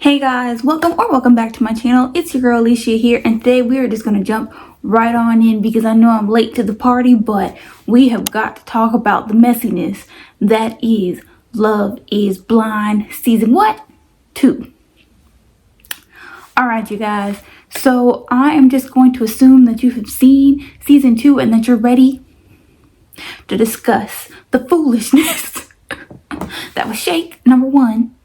Hey guys, welcome back to my channel. It's your girl Alicia here, and today we are just gonna jump right on in because I know I'm late to the party, but we have got to talk about the messiness that is Love is Blind season what? 2. Alright you guys, so I am just going to assume that you have seen season 2 and that you're ready to discuss the foolishness that was Shake, number 1.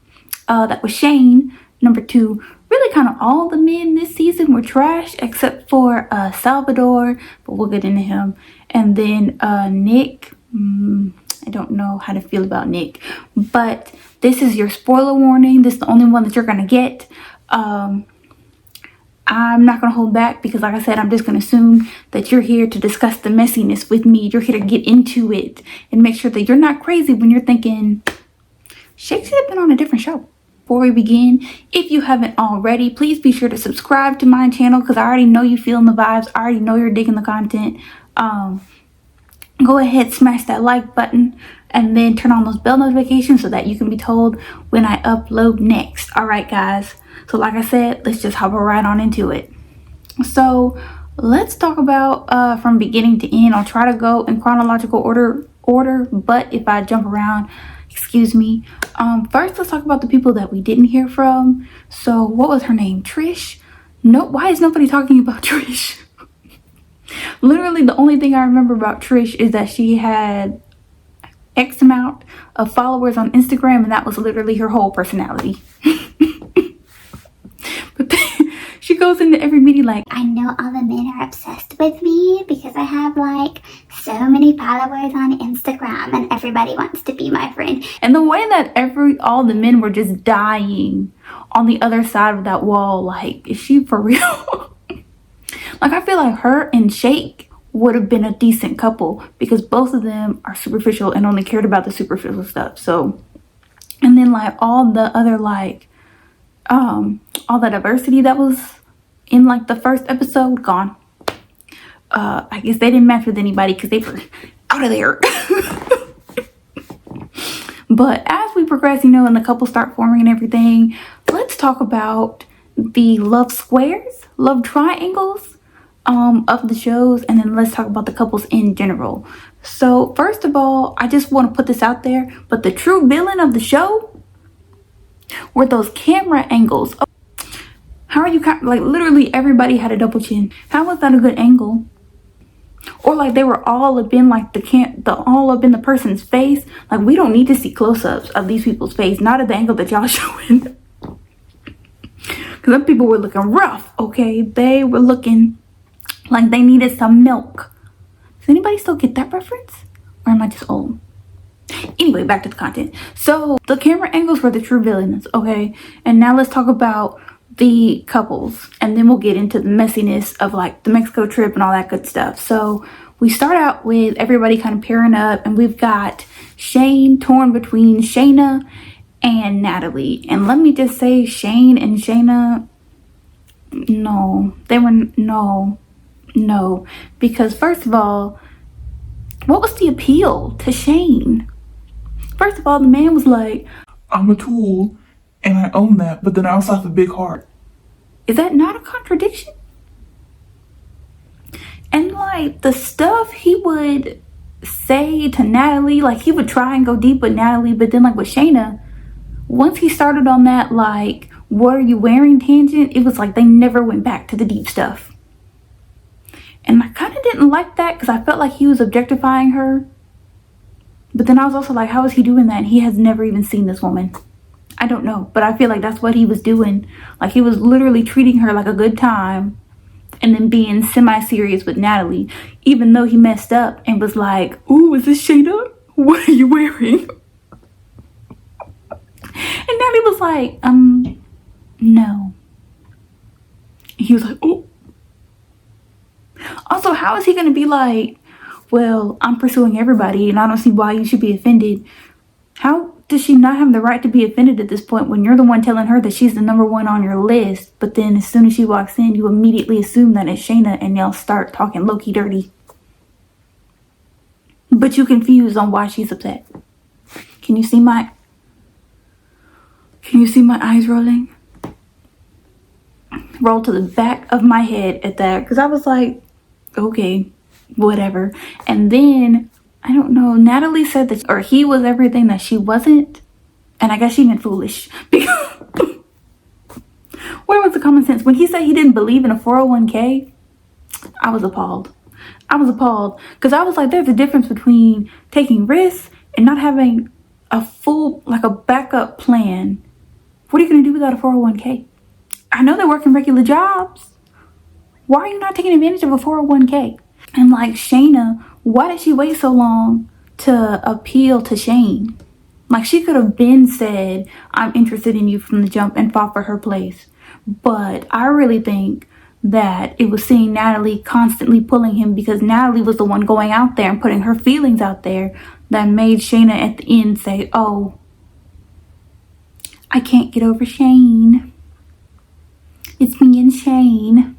That was Shane, number 2. Really kind of all the men this season were trash except for Salvador, but we'll get into him. And then Nick, I don't know how to feel about Nick, but this is your spoiler warning. This is the only one that you're going to get. I'm not going to hold back because like I said, I'm just going to assume that you're here to discuss the messiness with me. You're here to get into it and make sure that you're not crazy when you're thinking, Shake should have been on a different show. Before we begin, if you haven't already, please be sure to subscribe to my channel because I already know you're feeling the vibes. I already know you're digging the content. Go ahead, smash that like button and then turn on those bell notifications so that you can be told when I upload next. All right, guys. So like I said, let's just hop right on into it. So let's talk about from beginning to end. I'll try to go in chronological order, but if I jump around, excuse me. First, let's talk about the people that we didn't hear from. So, what was her name? Trish? No, why is nobody talking about Trish? Literally, the only thing I remember about Trish is that she had X amount of followers on Instagram, and that was literally her whole personality. But then, she goes into every meeting like, I know all the men are obsessed with me because I have like so many followers on Instagram and everybody wants to be my friend. And the way that all the men were just dying on the other side of that wall, like, is she for real? Like, I feel like her and Shake would have been a decent couple because both of them are superficial and only cared about the superficial stuff. So, and then like all the other like, all the diversity that was in like the first episode, gone. I guess they didn't match with anybody because they were out of there. But as we progress, and the couples start forming and everything, let's talk about the love squares, love triangles of the shows, and then let's talk about the couples in general. So first of all, I just want to put this out there, but the true villain of the show were those camera angles. How are you, like, literally everybody had a double chin. How was that a good angle? Or like they were all up in like all up in the person's face. Like, we don't need to see close-ups of these people's face, not at the angle that y'all showing. Because some people were looking rough, okay? They were looking like they needed some milk. Does anybody still get that reference? Or am I just old? Anyway, back to the content. So the camera angles were the true villains, okay? And now let's talk about the couples, and then we'll get into the messiness of like the Mexico trip and all that good stuff. So we start out with everybody kind of pairing up, and we've got Shane torn between Shayna and Natalie. And let me just say, Shane and Shayna, no, because first of all, what was the appeal to Shane? First of all, the man was like, I'm a tool and I own that, but then I also have a big heart. Is that not a contradiction? And like the stuff he would say to Natalie, like he would try and go deep with Natalie, but then like with Shayna, once he started on that like, what are you wearing tangent, it was like they never went back to the deep stuff. And I kind of didn't like that because I felt like he was objectifying her. But then I was also like, how is he doing that? And he has never even seen this woman. I don't know, but I feel like that's what he was doing. Like, he was literally treating her like a good time and then being semi-serious with Natalie, even though he messed up and was like, ooh, is this Shayna? What are you wearing? And Natalie was like, no. And he was like, oh. Also, how is he going to be like, well, I'm pursuing everybody and I don't see why you should be offended? How does she not have the right to be offended at this point when you're the one telling her that she's the number one on your list, but then as soon as she walks in, you immediately assume that it's Shayna and y'all start talking low-key dirty? But you confused on why she's upset. Can you see my eyes rolling? rolled to the back of my head at that, because I was like, okay, whatever. And then, I don't know, Natalie said that, or he was everything that she wasn't. And I guess she meant foolish. Because where was the common sense? When he said he didn't believe in a 401k, I was appalled. I was appalled. Because I was like, there's a difference between taking risks and not having a full, like a backup plan. What are you going to do without a 401k? I know they're working regular jobs. Why are you not taking advantage of a 401k? And like Shayna, why did she wait so long to appeal to Shane? Like, she could have been said, I'm interested in you from the jump, and fought for her place. But I really think that it was seeing Natalie constantly pulling him, because Natalie was the one going out there and putting her feelings out there, that made Shayna at the end say, oh, I can't get over Shane. It's me and Shane.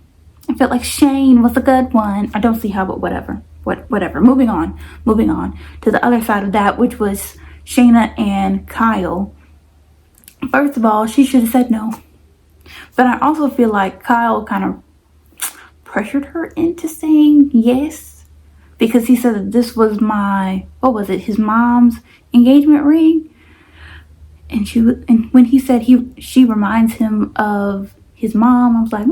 I felt like Shane was a good one. I don't see how, but whatever. Whatever. Moving on to the other side of that, which was Shayna and Kyle. First of all, she should have said no. But I also feel like Kyle kind of pressured her into saying yes, because he said that this was his mom's engagement ring. And when he said she reminds him of his mom, I was like, I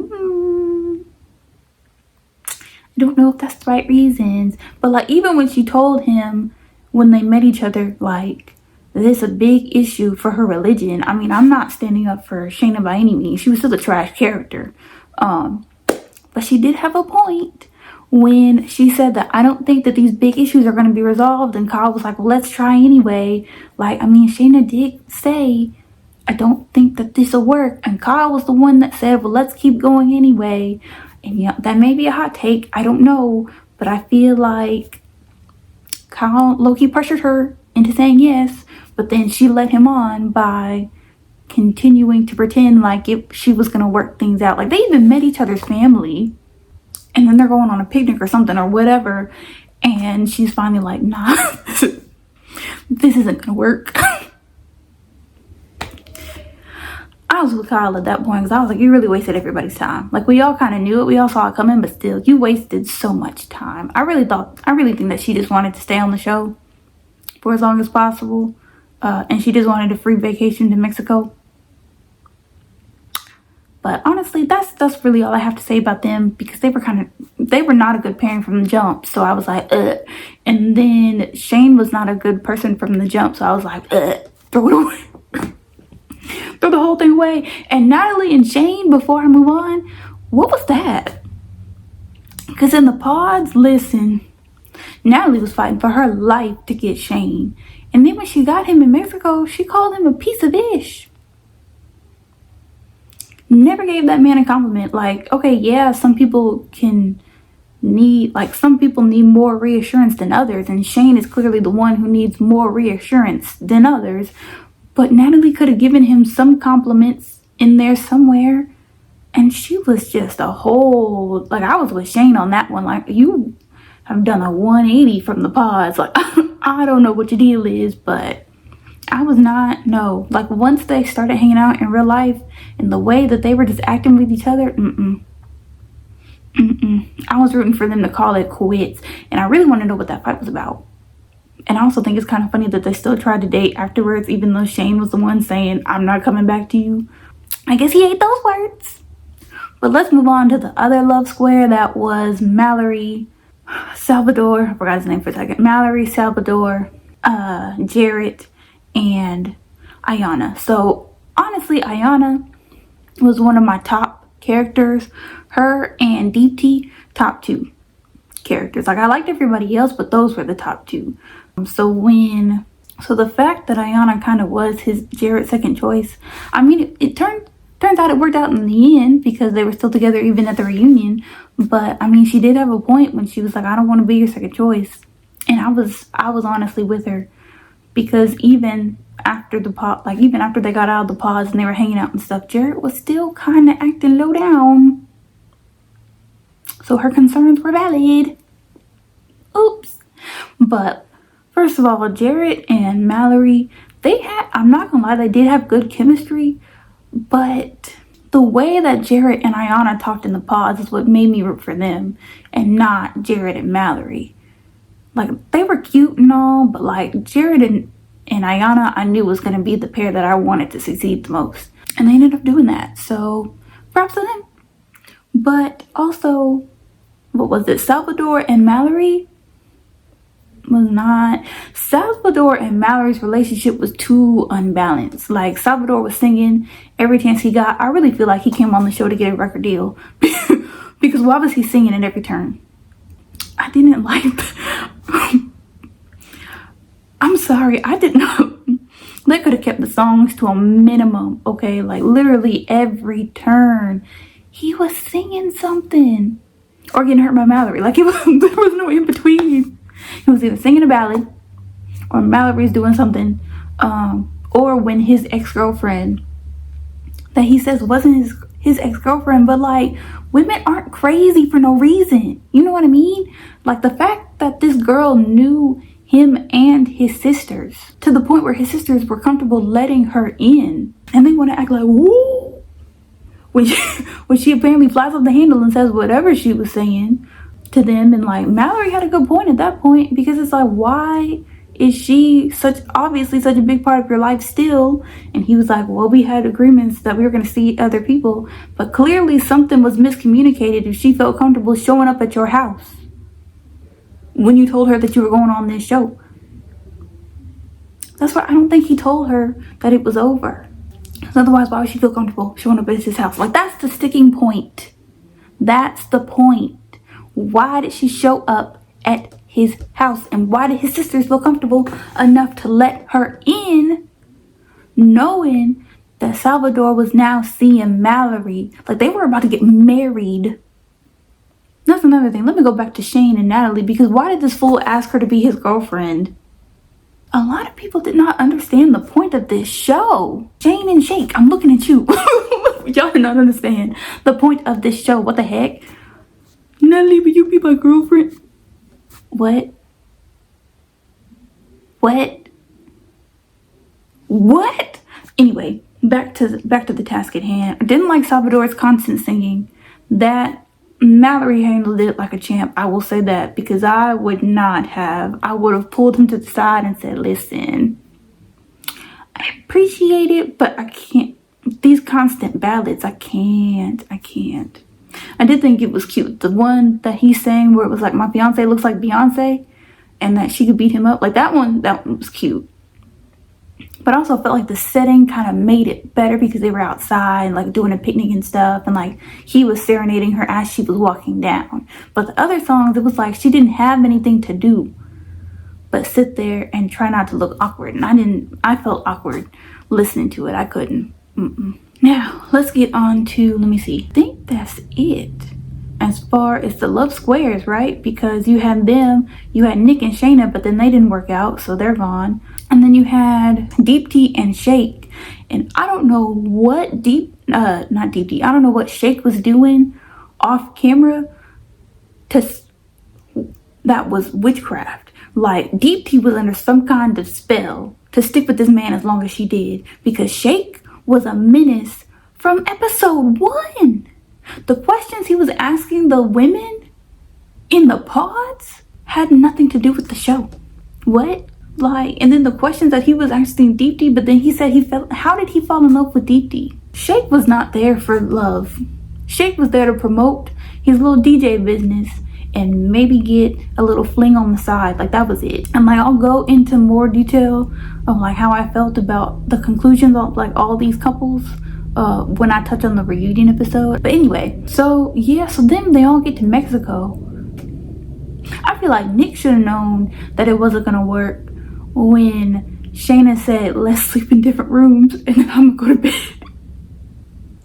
don't know if that's the right reasons. But like, even when she told him when they met each other, like, this is a big issue for her religion. I mean, I'm not standing up for Shayna by any means. She was still a trash character. But she did have a point when she said that I don't think that these big issues are going to be resolved. And Kyle was like, well, let's try anyway. Like, I mean, Shayna did say, I don't think that this will work. And Kyle was the one that said, well, let's keep going anyway. And yeah, that may be a hot take. I don't know. But I feel like Kyle low-key pressured her into saying yes. But then she led him on by continuing to pretend like she was going to work things out. Like, they even met each other's family. And then they're going on a picnic or something or whatever. And she's finally like, nah, this isn't going to work. I was with Kyle at that point, because I was like, you really wasted everybody's time. Like, we all kind of knew it. We all saw it coming, but still, you wasted so much time. I really think that she just wanted to stay on the show for as long as possible. And she just wanted a free vacation to Mexico. But honestly, that's really all I have to say about them, because they were not a good pairing from the jump. So I was like, ugh. And then Shane was not a good person from the jump. So I was like, ugh, throw it away. Throw the whole thing away. And Natalie and Shane, before I move on, what was that? Because in the pods, listen, Natalie was fighting for her life to get Shane. And then when she got him in Mexico, she called him a piece of ish. Never gave that man a compliment. Like, okay, yeah, some people need more reassurance than others. And Shane is clearly the one who needs more reassurance than others. But Natalie could have given him some compliments in there somewhere. And she was just a whole, like, I was with Shane on that one. Like, you have done a 180 from the pods. Like, I don't know what your deal is, but I was not, no. Like, once they started hanging out in real life and the way that they were just acting with each other, I was rooting for them to call it quits. And I really want to know what that fight was about. And I also think it's kind of funny that they still tried to date afterwards, even though Shane was the one saying, I'm not coming back to you. I guess he ate those words. But let's move on to the other love square. That was Mallory, Salvador. I forgot his name for a second. Mallory, Salvador, Jarrett, and Ayana. So honestly, Ayana was one of my top characters. Her and Deepti, top two characters. Like, I liked everybody else, but those were the top two. So the fact that Ayana kind of was his Jarrett's second choice, I mean, it turns out it worked out in the end, because they were still together even at the reunion. But I mean, she did have a point when she was like, I don't want to be your second choice. And I was honestly with her, because even after they got out of the pods and they were hanging out and stuff, Jarrett was still kind of acting low down. So her concerns were valid. Oops. But first of all, Jarrett and Mallory, I'm not gonna lie, they did have good chemistry, but the way that Jared and Ayana talked in the pods is what made me root for them and not Jared and Mallory. Like, they were cute and all, but like Jared and Ayana, I knew was going to be the pair that I wanted to succeed the most. And they ended up doing that. So, props to them. But also, what was it? Salvador and Mallory was not. Salvador and Mallory's relationship was too unbalanced. Like, Salvador was singing every chance he got. I really feel like he came on the show to get a record deal. Because why was he singing at every turn? I didn't like that. I'm sorry, I did not. They could have kept the songs to a minimum, okay? Like, literally every turn, he was singing something. Or getting hurt by Mallory. Like, there was no in between. He was either singing a ballad, or Mallory's doing something, or when his ex-girlfriend, that he says wasn't his ex-girlfriend, but like, women aren't crazy for no reason. You know what I mean? Like, the fact that this girl knew him and his sisters to the point where his sisters were comfortable letting her in, and they want to act like, woo, when she apparently flies off the handle and says whatever she was saying to them. And like, Mallory had a good point at that point, because it's like, why is she obviously such a big part of your life still? And he was like, well, we had agreements that we were going to see other people, but clearly something was miscommunicated if she felt comfortable showing up at your house when you told her that you were going on this show. That's why I don't think he told her that it was over. Otherwise, why would she feel comfortable showing up at his house? Like, that's the sticking point. That's the point. Why did she show up at his house? And why did his sisters feel comfortable enough to let her in, knowing that Salvador was now seeing Mallory? Like, they were about to get married. That's another thing. Let me go back to Shane and Natalie, because why did this fool ask her to be his girlfriend? A lot of people did not understand the point of this show. Shane and Shake, I'm looking at you. Y'all did not understand the point of this show. What the heck? Natalie, will you be my girlfriend? What? Anyway, back to the task at hand. I didn't like Salvador's constant singing. That Mallory handled it like a champ. I will say that, because I would not have. I would have pulled him to the side and said, listen, I appreciate it, but I can't. These constant ballads, I can't. I did think it was cute. The one that he sang where it was like, my fiance looks like Beyonce, and that she could beat him up. Like, that one was cute. But I also felt like the setting kind of made it better, because they were outside and like doing a picnic and stuff, and like he was serenading her as she was walking down. But the other songs, it was like she didn't have anything to do but sit there and try not to look awkward. And I felt awkward listening to it. I couldn't. Now, let's get on to, let me see. I think that's it as far as the love squares, right? Because you had Nick and Shayna, but then they didn't work out, so they're gone. And then you had Deepti and Shake. And I don't know what I don't know what Shake was doing off camera that was witchcraft. Like, Deepti was under some kind of spell to stick with this man as long as she did, because Shake was a menace from episode 1. The questions he was asking the women in the pods had nothing to do with the show. What? Like, and then the questions that he was asking Deepti, but then he said how did he fall in love with Deepti? Shake was not there for love. Shake was there to promote his little DJ business and maybe get a little fling on the side. Like, that was it. And like, I'll go into more detail of like how I felt about the conclusions of like all these couples when I touch on the reunion episode. But anyway, so yeah, so then they all get to Mexico. I feel like Nick should have known that it wasn't gonna work when Shayna said, let's sleep in different rooms and then I'm gonna go to bed.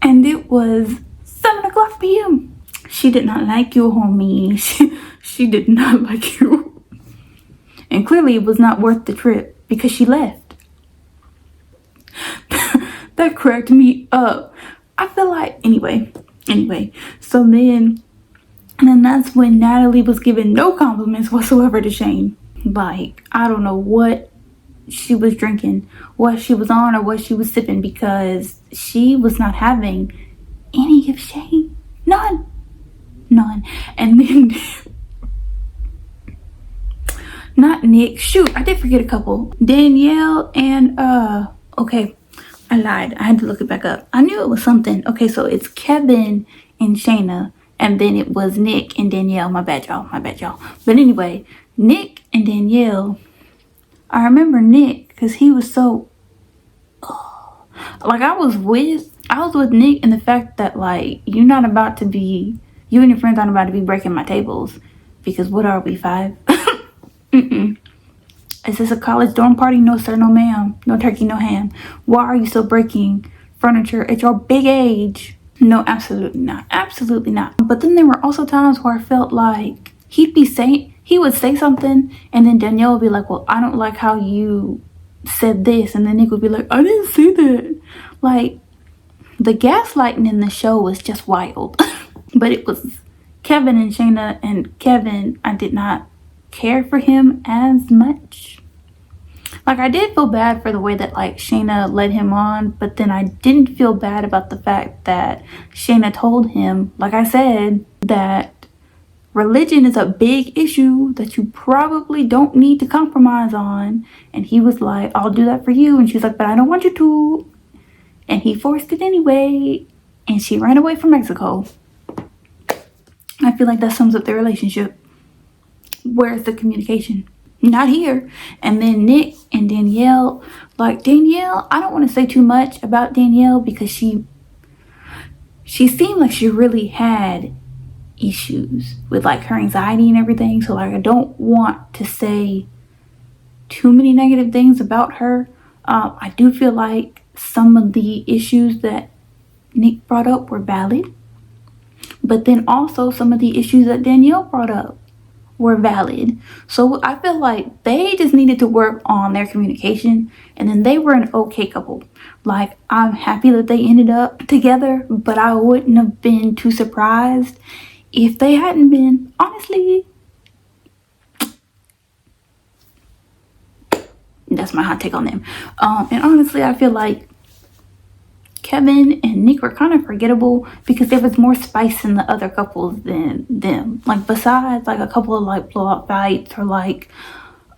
And it was 7:00 p.m. She did not like you, homie. She did not like you. And clearly it was not worth the trip, because she left. That cracked me up. I feel like, anyway. So then that's when Natalie was giving no compliments whatsoever to Shane. Like, I don't know what she was drinking, what she was on, or what she was sipping, because she was not having any give shade? None. And then not Nick, shoot, I did forget a couple. Danielle and okay, I lied, I had to look it back up. I knew it was something. Okay, so it's Kevin and Shayna, and then it was Nick and Danielle. My bad y'all. But anyway, Nick and Danielle, I remember Nick because he was so like I was with Nick in the fact that like you and your friends aren't about to be breaking my tables, because what are we, 5? Is this a college dorm party? No sir, no ma'am, no turkey, no ham. Why are you still breaking furniture at your big age? No, absolutely not. But then there were also times where I felt like he would say something, and then Danielle would be like, well, I don't like how you said this, and then Nick would be like, I didn't say that. Like, the gaslighting in the show was just wild. But it was Kevin and Shayna, and Kevin, I did not care for him as much. Like, I did feel bad for the way that like Shayna led him on, but then I didn't feel bad about the fact that Shayna told him, like I said, that religion is a big issue that you probably don't need to compromise on. And he was like, I'll do that for you. And she's like, but I don't want you to. And he forced it anyway, and she ran away from Mexico. I feel like that sums up their relationship. Where's the communication? Not here. And then Nick and Danielle, like Danielle, I don't want to say too much about Danielle because she seemed like she really had issues with like her anxiety and everything. So like I don't want to say too many negative things about her. I do feel like some of the issues that Nick brought up were valid, but then also some of the issues that Danielle brought up were valid. So I feel like they just needed to work on their communication, and then they were an okay couple. Like, I'm happy that they ended up together, but I wouldn't have been too surprised if they hadn't been. Honestly, that's my hot take on them. And honestly, I feel like Kevin and Nick were kind of forgettable because there was more spice in the other couples than them. Like, besides like a couple of like blow-up fights or like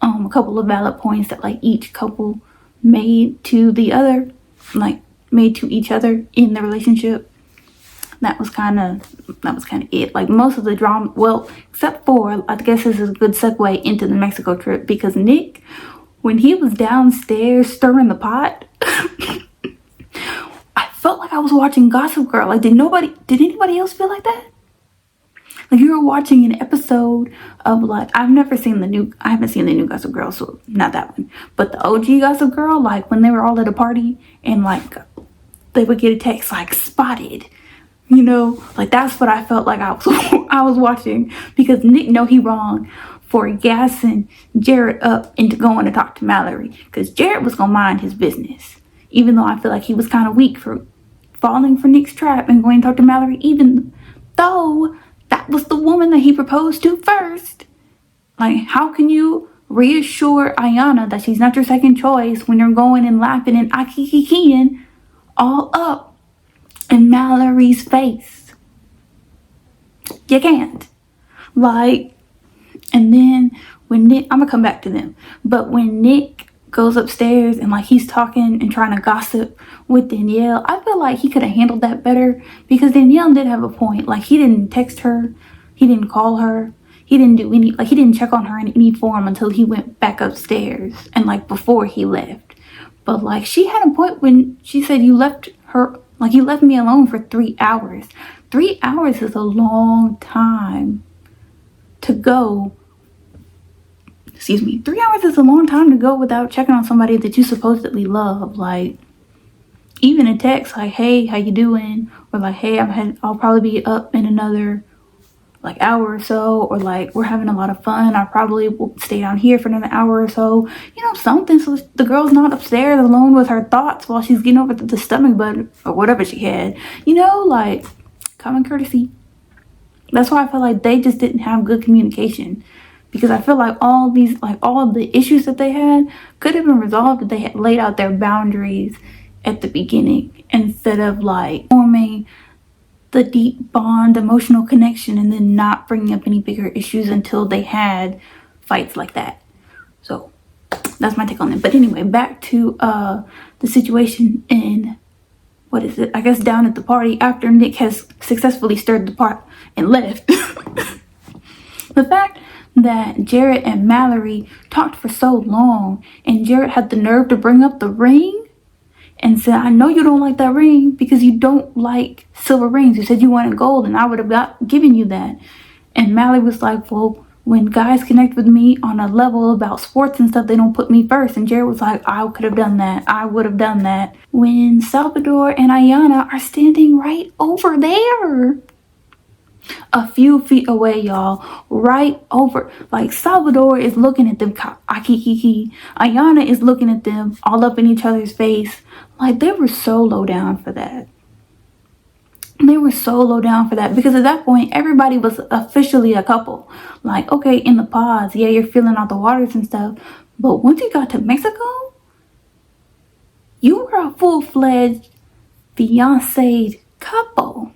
a couple of valid points that like each couple made to the other, like made to each other in the relationship. That was kind of it. Like, most of the drama, well, except for, I guess this is a good segue into the Mexico trip, because Nick, when he was downstairs stirring the pot, I felt like I was watching Gossip Girl. Like, did anybody else feel like that? Like, you were watching an episode of like, I haven't seen the new Gossip Girl, so not that one, but the OG Gossip Girl, like when they were all at a party and like they would get a text like spotted, you know, like that's what I felt like I was watching, because Nick know he wrong for gassing Jared up into going to talk to Mallory, because Jared was gonna mind his business, even though I feel like he was kind of weak for falling for Nick's trap and going to talk to Mallory, even though that was the woman that he proposed to first. Like, how can you reassure Ayana that she's not your second choice when you're going and laughing and akikikiing all up in Mallory's face? You can't. Like, and then when Nick, I'm gonna come back to them, but when Nick goes upstairs and like he's talking and trying to gossip with Danielle, I feel like he could have handled that better, because Danielle did have a point. Like, he didn't text her, he didn't call her, he didn't do any, like he didn't check on her in any form until he went back upstairs and like before he left. But like, she had a point when she said, you left me alone for 3 hours. 3 hours is a long time to go. 3 hours is a long time to go without checking on somebody that you supposedly love. Like, even a text like, hey, how you doing? Or like, hey, I'll probably be up in another like hour or so, or like, we're having a lot of fun, I probably will stay down here for another hour or so, you know, something, so the girl's not upstairs alone with her thoughts while she's getting over the stomach bug or whatever she had, you know, like common courtesy. That's why I feel like they just didn't have good communication, because I feel like all the issues that they had could have been resolved if they had laid out their boundaries at the beginning, instead of like forming the deep bond, emotional connection, and then not bringing up any bigger issues until they had fights like that. So that's my take on it. But anyway, back to the situation in, what is it? I guess down at the party after Nick has successfully stirred the pot and left. The fact that Jared and Mallory talked for so long and Jared had the nerve to bring up the ring and said, I know you don't like that ring because you don't like silver rings. You said you wanted gold and I would have given you that. And Mallory was like, well, when guys connect with me on a level about sports and stuff, they don't put me first. And Jared was like, I could have done that. I would have done that. When Salvador and Ayana are standing right over there, a few feet away, y'all, right over. Like, Salvador is looking at them, Ayana is looking at them, all up in each other's face. Like, they were so low down for that. They were so low down for that because at that point, everybody was officially a couple. Like, okay, in the pods, yeah, you're feeling out the waters and stuff. But once you got to Mexico, you were a full-fledged fiancé couple.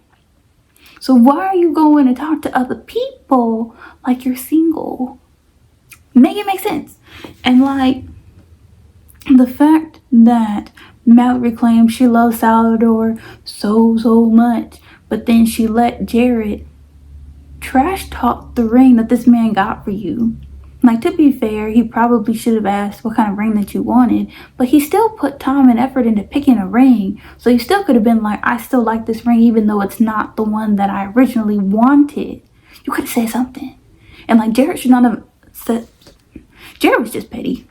So why are you going to talk to other people like you're single? Make it make sense. And like, the fact that Mallory claims she loves Salvador so much, but then she let Jared trash talk the ring that this man got for you. Like, to be fair, he probably should have asked what kind of ring that you wanted, but he still put time and effort into picking a ring. So you still could have been like, I still like this ring even though it's not the one that I originally wanted. You could have said something. And like, Jared should not have said. Jared was just petty.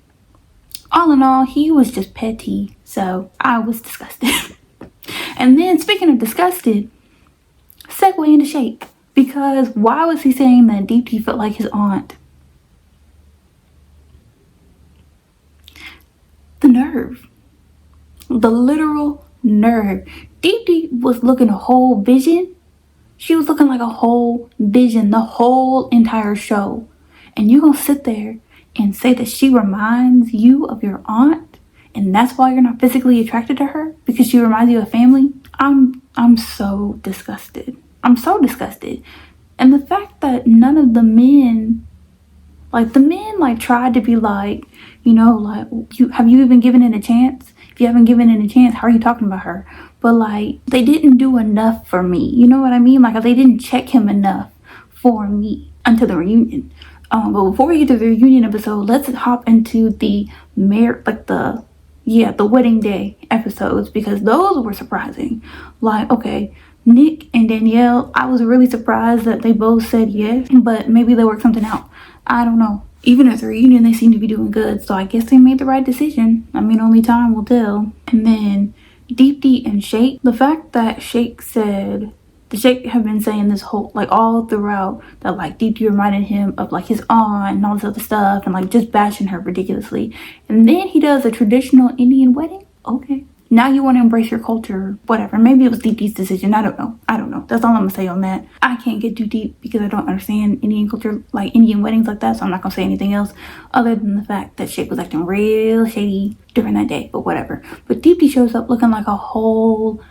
All in all, he was just petty. So I was disgusted. And then, speaking of disgusted, segue into Shake. Because why was he saying that Deep T felt like his aunt? The nerve. The literal nerve. Deep T was looking a whole vision. She was looking like a whole vision the whole entire show. And you gonna sit there and say that she reminds you of your aunt, and that's why you're not physically attracted to her, because she reminds you of family? I'm so disgusted. I'm so disgusted. And the fact that none of the men, like, the men like tried to be like, you know, like, have you even given it a chance? If you haven't given it a chance, how are you talking about her? But like, they didn't do enough for me. You know what I mean? Like, they didn't check him enough for me until the reunion. But before we get to the reunion episode, let's hop into the wedding day episodes, because those were surprising. Like, okay, Nick and Danielle, I was really surprised that they both said yes, but maybe they worked something out. I don't know. Even at the reunion, they seem to be doing good, so I guess they made the right decision. I mean, only time will tell. And then Deep D and Shake, the fact that Shake said, the Shake have been saying this whole, like, all throughout, that like Deep D reminded him of like his aunt and all this other stuff, and like just bashing her ridiculously. And then he does a traditional Indian wedding. Okay, now you want to embrace your culture, whatever. Maybe it was Deep D's decision. I don't know. That's all I'm gonna say on that. I can't get too deep because I don't understand Indian culture, like Indian weddings like that, so I'm not gonna say anything else other than the fact that Shake was acting real shady during that day, but whatever. But Deep D shows up looking like a whole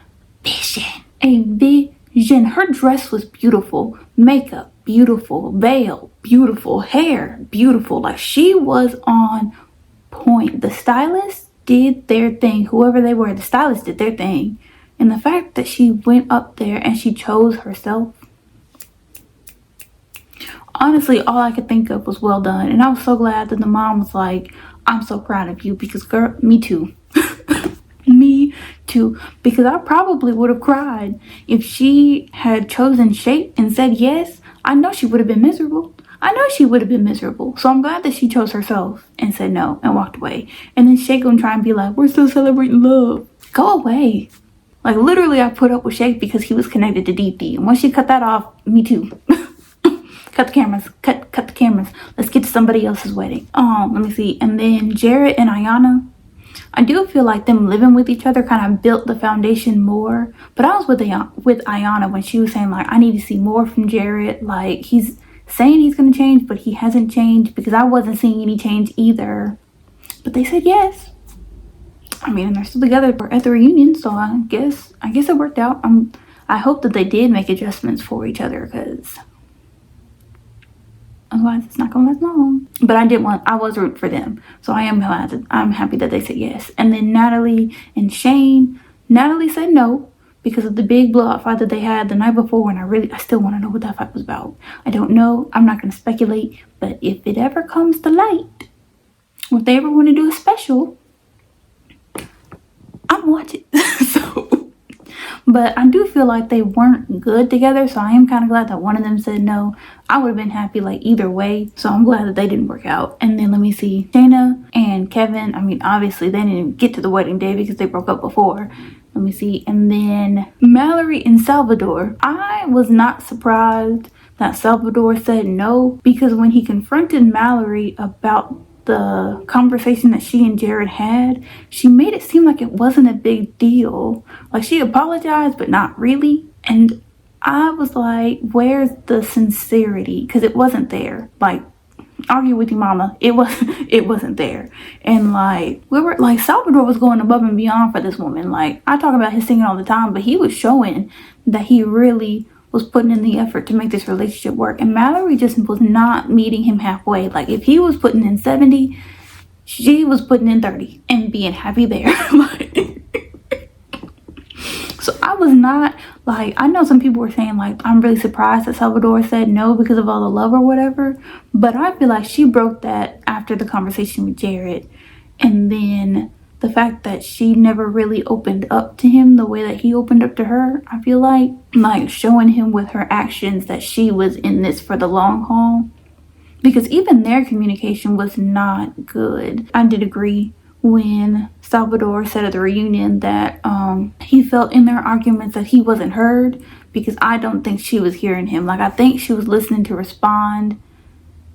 vision. A vision. Her dress was beautiful. Makeup, beautiful. Veil, beautiful. Hair, beautiful. Like, she was on point. The stylist did their thing. Whoever they were, the stylist did their thing. And the fact that she went up there and she chose herself, honestly, all I could think of was well done. And I was so glad that the mom was like, I'm so proud of you, because girl, me too. Me too. Because I probably would have cried if she had chosen Shake and said yes. I know she would have been miserable. So I'm glad that she chose herself and said no and walked away. And then Shake gonna try and be like, we're still celebrating love. Go away. Like, literally, I put up with Shake because he was connected to Deep D. And once she cut that off, me too. Cut the cameras. Cut the cameras. Let's get to somebody else's wedding. Let me see. And then Jared and Ayana, I do feel like them living with each other kind of built the foundation more. But I was with Ayana when she was saying, like, I need to see more from Jared. Like, he's saying he's going to change, but he hasn't changed, because I wasn't seeing any change either. But they said yes. I mean, and they're still together at the reunion, so I guess it worked out. I hope that they did make adjustments for each other, because otherwise it's not gonna last long. But I was rooting for them, so I'm happy that they said yes. And then Natalie and Shane. Natalie said no because of the big blowout fight that they had the night before, and I still want to know what that fight was about. I don't know. I'm not gonna speculate, but if it ever comes to light, or if they ever want to do a special, I'm gonna watch it. But I do feel like they weren't good together, so I am kind of glad that one of them said no. I would have been happy like either way, so I'm glad that they didn't work out. And then let me see, Shayna and Kevin, I mean, obviously they didn't get to the wedding day because they broke up before. Let me see. And then Mallory and Salvador. I was not surprised that Salvador said no, because when he confronted Mallory about the conversation that she and Jared had, she made it seem like it wasn't a big deal. Like, she apologized, but not really. And I was like, where's the sincerity? Because it wasn't there. Like, argue with your mama, it wasn't there. And like, Salvador was going above and beyond for this woman. Like, I talk about his singing all the time, but he was showing that he really was putting in the effort to make this relationship work. And Mallory just was not meeting him halfway. Like, if he was putting in 70, she was putting in 30 and being happy there. So I was not, like, I know some people were saying, like, I'm really surprised that Salvador said no because of all the love or whatever, but I feel like she broke that after the conversation with Jared. And then the fact that she never really opened up to him the way that he opened up to her, I feel like showing him with her actions that she was in this for the long haul. Because even their communication was not good. I did agree when Salvador said at the reunion that he felt in their arguments that he wasn't heard, because I don't think she was hearing him. Like, I think she was listening to respond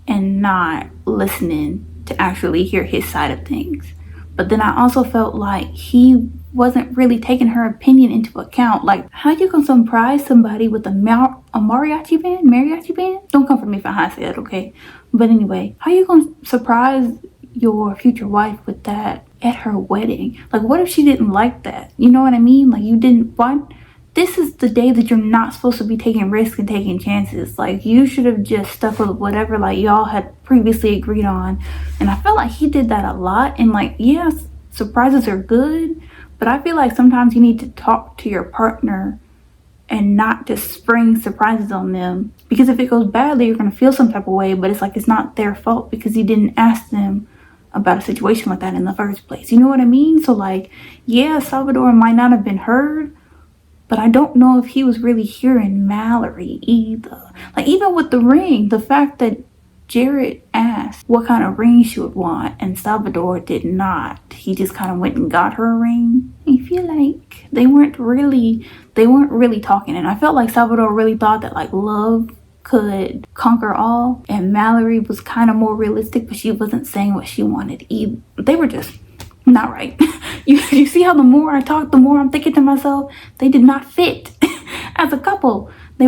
and not listening to actually hear his side of things. But then I also felt like he wasn't really taking her opinion into account. Like, how you gonna surprise somebody with a mariachi band? Don't come for me if I say that, okay? But anyway, how you gonna surprise your future wife with that at her wedding? Like, what if she didn't like that? You know what I mean? Like, you didn't want... This is the day that you're not supposed to be taking risks and taking chances. Like, you should have just stuck with whatever, like, y'all had previously agreed on. And I felt like he did that a lot. And, like, yes, surprises are good, but I feel like sometimes you need to talk to your partner and not just spring surprises on them. Because if it goes badly, you're going to feel some type of way, but it's like it's not their fault because you didn't ask them about a situation like that in the first place. You know what I mean? So, like, yeah, Salvador might not have been heard, but I don't know if he was really hearing Mallory either. Like, even with the ring, the fact that Jared asked what kind of ring she would want and Salvador did not. He just kind of went and got her a ring. I feel like they weren't really talking. And I felt like Salvador really thought that, like, love could conquer all. And Mallory was kind of more realistic, but she wasn't saying what she wanted either. They were just not right. You see how the more I talk, the more I'm thinking to myself, they did not fit as a couple. They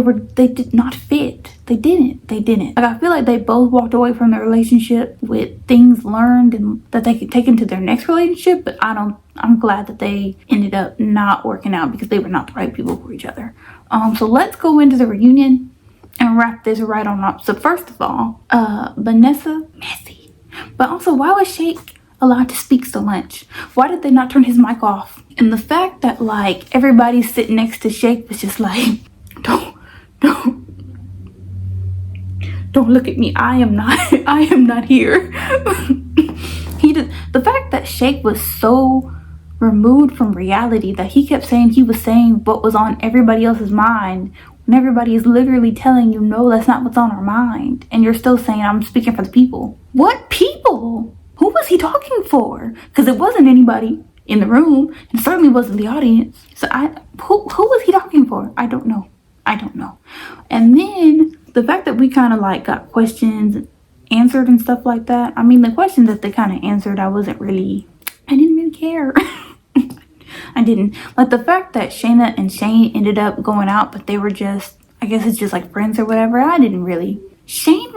did not fit. They didn't. Like, I feel like they both walked away from their relationship with things learned and that they could take into their next relationship, but I'm glad that they ended up not working out because they were not the right people for each other. So let's go into the reunion and wrap this right on up. So first of all, Vanessa, messy. But also, why was Shake allowed to speak so much? Why did they not turn his mic off? And the fact that, like, everybody sitting next to Shake was just like, don't look at me. I am not here. The fact that Shake was so removed from reality that he kept saying he was saying what was on everybody else's mind, when everybody is literally telling you, no, that's not what's on our mind. And you're still saying, I'm speaking for the people. What people? Who was he talking for? Because it wasn't anybody in the room, and certainly wasn't the audience. So who was he talking for? I don't know. And then the fact that we kind of like got questions answered and stuff like that. I mean, the questions that they kind of answered, I didn't really care. I didn't. Like, the fact that Shayna and Shane ended up going out, but they were just, I guess it's just like friends or whatever. Shane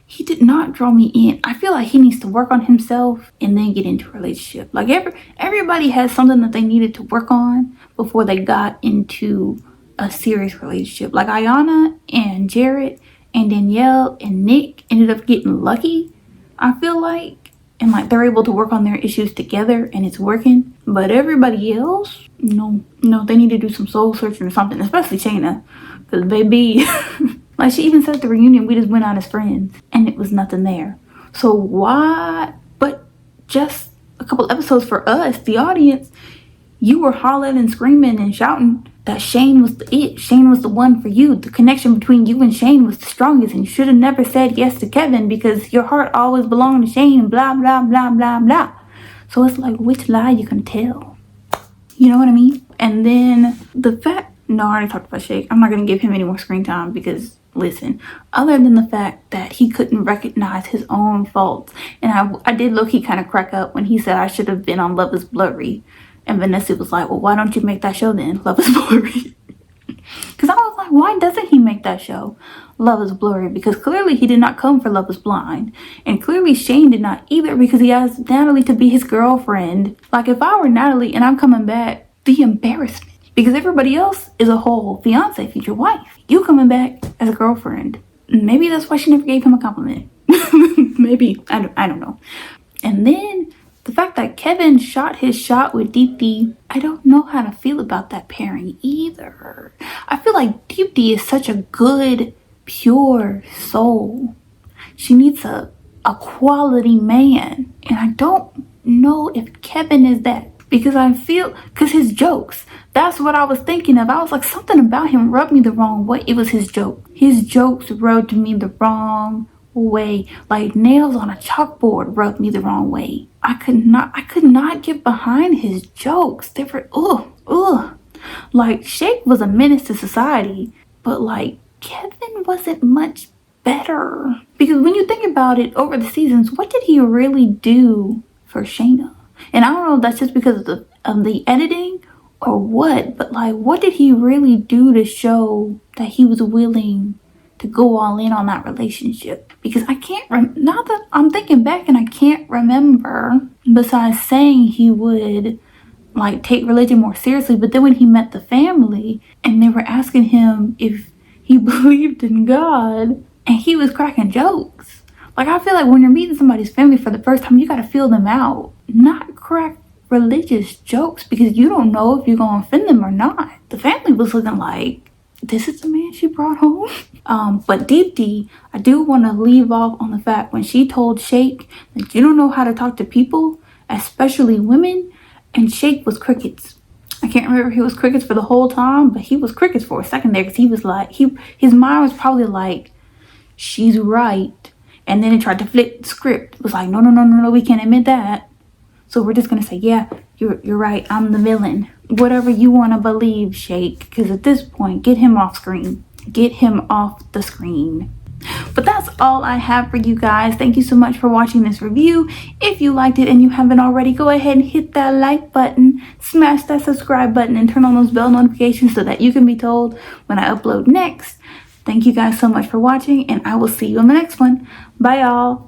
he did not draw me in. I feel like he needs to work on himself and then get into a relationship. Like, everybody has something that they needed to work on before they got into a serious relationship. Like Ayana and Jared and Danielle and Nick ended up getting lucky, I feel like, and like they're able to work on their issues together and it's working. But everybody else, no, they need to do some soul searching or something, especially Shayna, because baby, like she even said at the reunion, we just went out as friends and it was nothing there. So why? But just a couple episodes for us, the audience, you were hollering and screaming and shouting that Shane was Shane was the one for you. The connection between you and Shane was the strongest, and you should have never said yes to Kevin because your heart always belonged to Shane and blah, blah, blah, blah, blah. So it's like, which lie you can tell? You know what I mean? And then the fact, no, I already talked about Shake. I'm not going to give him any more screen time because, listen, other than the fact that he couldn't recognize his own faults, and I did low-key kind of crack up when he said I should have been on Love is Blurry. And Vanessa was like, well, why don't you make that show then? Love is Blurry. Because I was like, why doesn't he make that show? Love is Blurry. Because clearly he did not come for Love is Blind. And clearly Shane did not either because he asked Natalie to be his girlfriend. Like if I were Natalie and I'm coming back, the embarrassment. Because everybody else is a whole fiance, future wife. You coming back as a girlfriend. Maybe that's why she never gave him a compliment. Maybe. I don't know. And then the fact that Kevin shot his shot with Deepti, I don't know how to feel about that pairing either. I feel like Deepti is such a good, pure soul. She needs a quality man. And I don't know if Kevin is that. Because his jokes, that's what I was thinking of. I was like, something about him rubbed me the wrong way. It was his joke. His jokes rubbed me the wrong way. Like nails on a chalkboard rubbed me the wrong way. I could not get behind his jokes. They were like Shake was a menace to society, but like Kevin wasn't much better. Because when you think about it over the seasons, what did he really do for Shayna? And I don't know if that's just because of the editing or what, but like what did he really do to show that he was willing to go all in on that relationship? Because I can't now that I'm thinking back and I can't remember, besides saying he would like take religion more seriously, but then when he met the family and they were asking him if he believed in God and he was cracking jokes. Like I feel like when you're meeting somebody's family for the first time, you gotta feel them out, not crack religious jokes because you don't know if you're gonna offend them or not. The family was looking like, this is the man she brought home. But Deepti, I do want to leave off on the fact when she told Shake that you don't know how to talk to people, especially women, and Shake was crickets. I can't remember if he was crickets for the whole time, but he was crickets for a second there because he was like, his mind was probably like, she's right. And then it tried to flip the script. It was like, no, we can't admit that. So we're just going to say, yeah, you're right. I'm the villain. Whatever you want to believe, Shake. Because at this point, get him off screen. Get him off the screen. But that's all I have for you guys. Thank you so much for watching this review. If you liked it and you haven't already, go ahead and hit that like button. Smash that subscribe button and turn on those bell notifications so that you can be told when I upload next. Thank you guys so much for watching and I will see you in the next one. Bye, y'all.